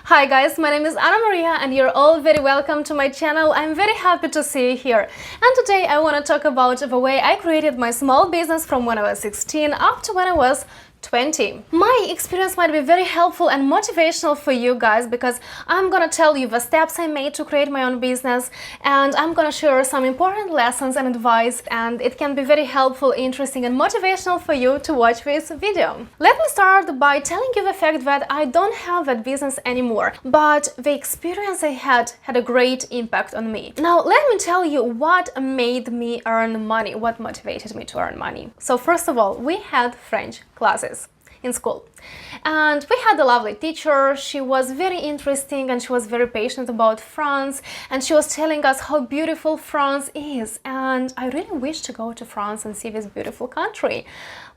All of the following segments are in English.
Hi guys, my name is Anna Maria and you're all very welcome to my channel. I'm very happy to see you here. And today I want to talk about the way I created my small business from when I was 16 up to when I was 20. My experience might be very helpful and motivational for you guys because I'm gonna tell you the steps I made to create my own business, and I'm gonna share some important lessons and advice, and it can be very helpful, interesting and motivational for you to watch this video. Let me start by telling you the fact that I don't have that business anymore, but the experience I had a great impact on me. Now let me tell you what made me earn money, what motivated me to earn money. So first of all, we had French classes in school, and we had a lovely teacher. She was very interesting and she was very passionate about France, and she was telling us how beautiful France is, and I really wish to go to France and see this beautiful country.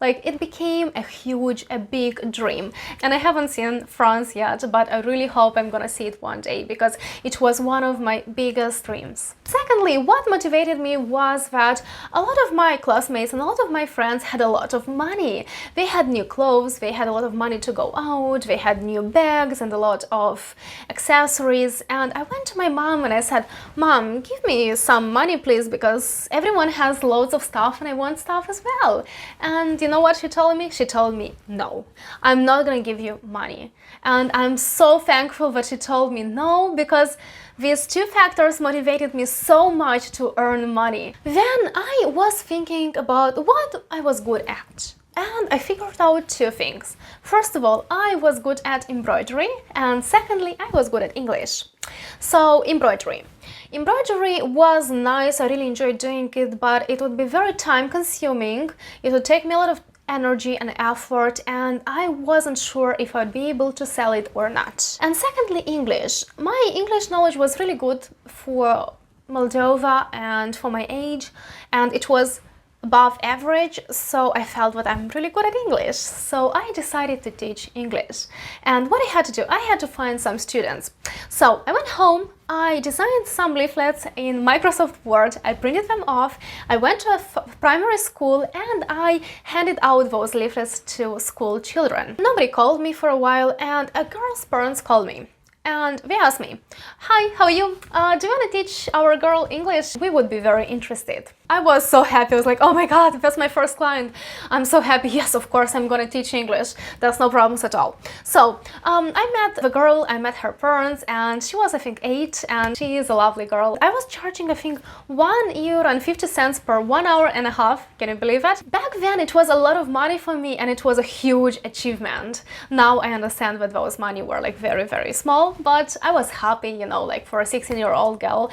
Like, it became a big dream, and I haven't seen France yet, but I really hope I'm gonna see it one day because it was one of my biggest dreams. Secondly, what motivated me was that a lot of my classmates and a lot of my friends had a lot of money. They had new clothes, they had a lot of money to go out, they had new bags and a lot of accessories, and I went to my mom and I said, "Mom, give me some money please, because everyone has loads of stuff and I want stuff as well." And you know what she told me? She told me, "No, I'm not gonna give you money." And I'm so thankful that she told me no, because these two factors motivated me so much to earn money. Then I was thinking about what I was good at. And I figured out two things. First of all, I was good at embroidery, and secondly, I was good at English. So embroidery. Embroidery was nice, I really enjoyed doing it, but it would be very time consuming. It would take me a lot of energy and effort, and I wasn't sure if I'd be able to sell it or not. And secondly, English. My English knowledge was really good for Moldova and for my age, and it was above average, so I felt that I'm really good at English. So I decided to teach English. And what I had to do, I had to find some students. So I went home, I designed some leaflets in Microsoft Word, I printed them off, I went to a primary school and I handed out those leaflets to school children. Nobody called me for a while, and a girl's parents called me. And they asked me, "Hi, how are you? Do you want to teach our girl English? We would be very interested." I was so happy. I was like, "Oh my god, that's my first client. I'm so happy. Yes, of course, I'm gonna teach English. That's no problems at all." So I met the girl, I met her parents, and she was, I think, 8, and she is a lovely girl. I was charging, I think, €1.50 per 1 hour and a half. Can you believe that? Back then, it was a lot of money for me, and it was a huge achievement. Now I understand that those money were like very, very small, but I was happy, you know, like for a 16-year-old girl,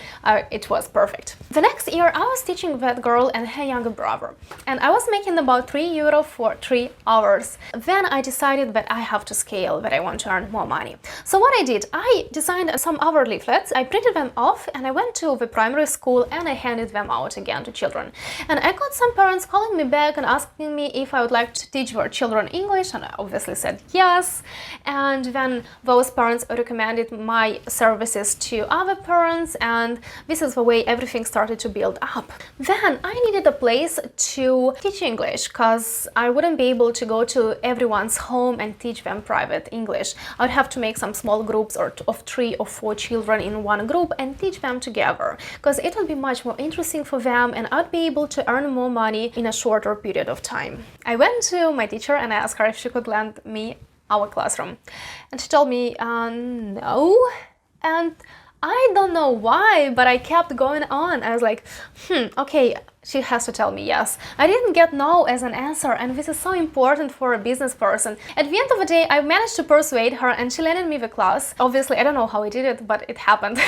it was perfect. The next year, I was teaching that girl and her younger brother, and I was making about €3 for 3 hours. Then I decided that I have to scale, that I want to earn more money. So what I did, I designed some other leaflets, I printed them off, and I went to the primary school and I handed them out again to children. And I got some parents calling me back and asking me if I would like to teach their children English, and I obviously said yes. And then those parents recommended my services to other parents, and this is the way everything started to build up. Then I needed a place to teach English, because I wouldn't be able to go to everyone's home and teach them private English. I would have to make some small groups of 3 or 4 children in one group and teach them together, because it would be much more interesting for them and I'd be able to earn more money in a shorter period of time. I went to my teacher and I asked her if she could lend me our classroom, and she told me no, and I don't know why, but I kept going on. I was like, okay, she has to tell me yes. I didn't get no as an answer, and this is so important for a business person. At the end of the day, I managed to persuade her and she lended me the class. Obviously, I don't know how I did it, but it happened.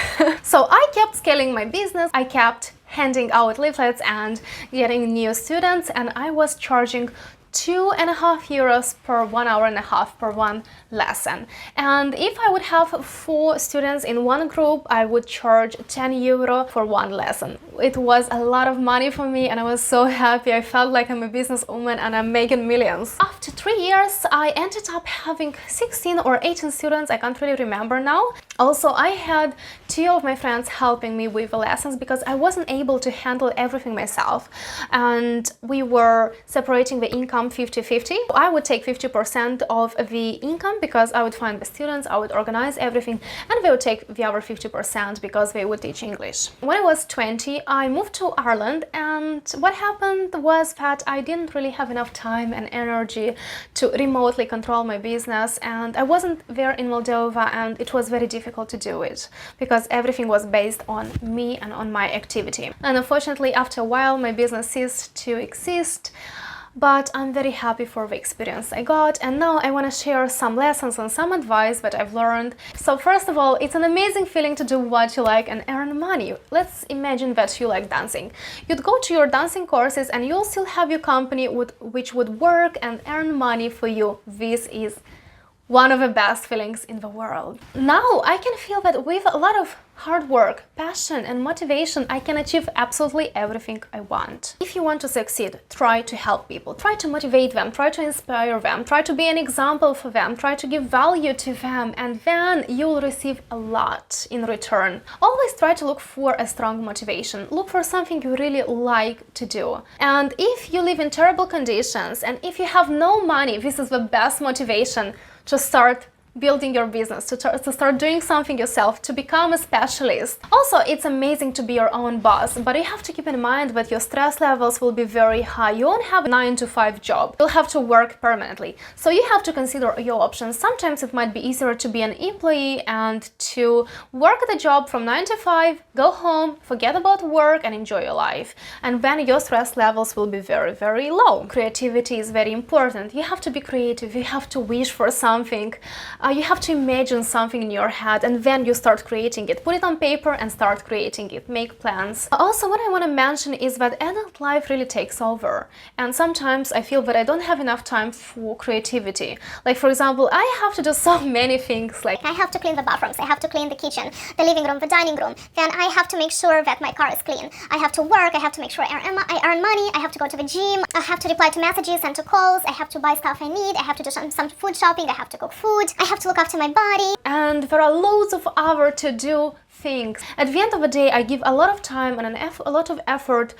So I kept scaling my business. I kept handing out leaflets and getting new students, and I was charging €2.50 per 1 hour and a half per one lesson. And if I would have 4 students in one group, I would charge €10 for one lesson. It was a lot of money for me, and I was so happy. I felt like I'm a businesswoman and I'm making millions. After 3 years, I ended up having 16 or 18 students. I can't really remember now. Also, I had 2 of my friends helping me with the lessons because I wasn't able to handle everything myself, and we were separating the income income 50-50. I would take 50% of the income because I would find the students, I would organize everything, and they would take the other 50% because they would teach English. When I was 20, I moved to Ireland, and what happened was that I didn't really have enough time and energy to remotely control my business, and I wasn't there in Moldova, and it was very difficult to do it because everything was based on me and on my activity. And unfortunately, after a while, my business ceased to exist. But I'm very happy for the experience I got, and now I want to share some lessons and some advice that I've learned. So first of all, it's an amazing feeling to do what you like and earn money. Let's imagine that you like dancing. You'd go to your dancing courses and you'll still have your company which would work and earn money for you. This is one of the best feelings in the world. Now I can feel that with a lot of hard work, passion and motivation, I can achieve absolutely everything I want. If you want to succeed, try to help people, try to motivate them, try to inspire them, try to be an example for them, try to give value to them, and then you'll receive a lot in return. Always try to look for a strong motivation. Look for something you really like to do. And if you live in terrible conditions and if you have no money, this is the best motivation to start building your business, to start doing something yourself, to become a specialist. Also, it's amazing to be your own boss, but you have to keep in mind that your stress levels will be very high. You won't have a 9-to-5 job. You'll have to work permanently. So you have to consider your options. Sometimes it might be easier to be an employee and to work at a job from 9 to 5, go home, forget about work and enjoy your life. And then your stress levels will be very, very low. Creativity is very important. You have to be creative. You have to wish for something. You have to imagine something in your head and then you start creating it. Put it on paper and start creating it. Make plans. Also, what I want to mention is that adult life really takes over. And sometimes I feel that I don't have enough time for creativity. Like, for example, I have to do so many things. Like, I have to clean the bathrooms, I have to clean the kitchen, the living room, the dining room. Then I have to make sure that my car is clean. I have to work, I have to make sure I earn money, I have to go to the gym, I have to reply to messages and to calls, I have to buy stuff I need, I have to do some food shopping, I have to cook food, I have to look after my body. And there are loads of other to-do things. At the end of the day, I give a lot of time and a lot of effort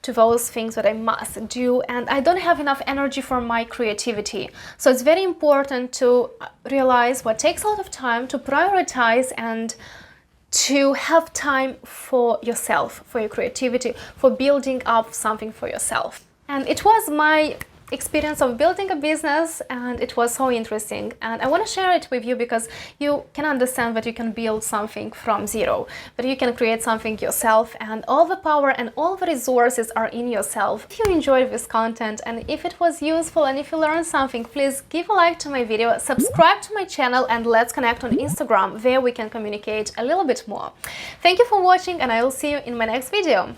to those things that I must do, and I don't have enough energy for my creativity. So it's very important to realize what takes a lot of time, to prioritize and to have time for yourself, for your creativity, for building up something for yourself. And it was my experience of building a business, and it was so interesting, and I want to share it with you because you can understand that you can build something from zero, but you can create something yourself, and all the power and all the resources are in yourself. If you enjoyed this content and if it was useful and if you learned something, please give a like to my video, subscribe to my channel, and let's connect on Instagram. There we can communicate a little bit more. Thank you for watching, and I will see you in my next video.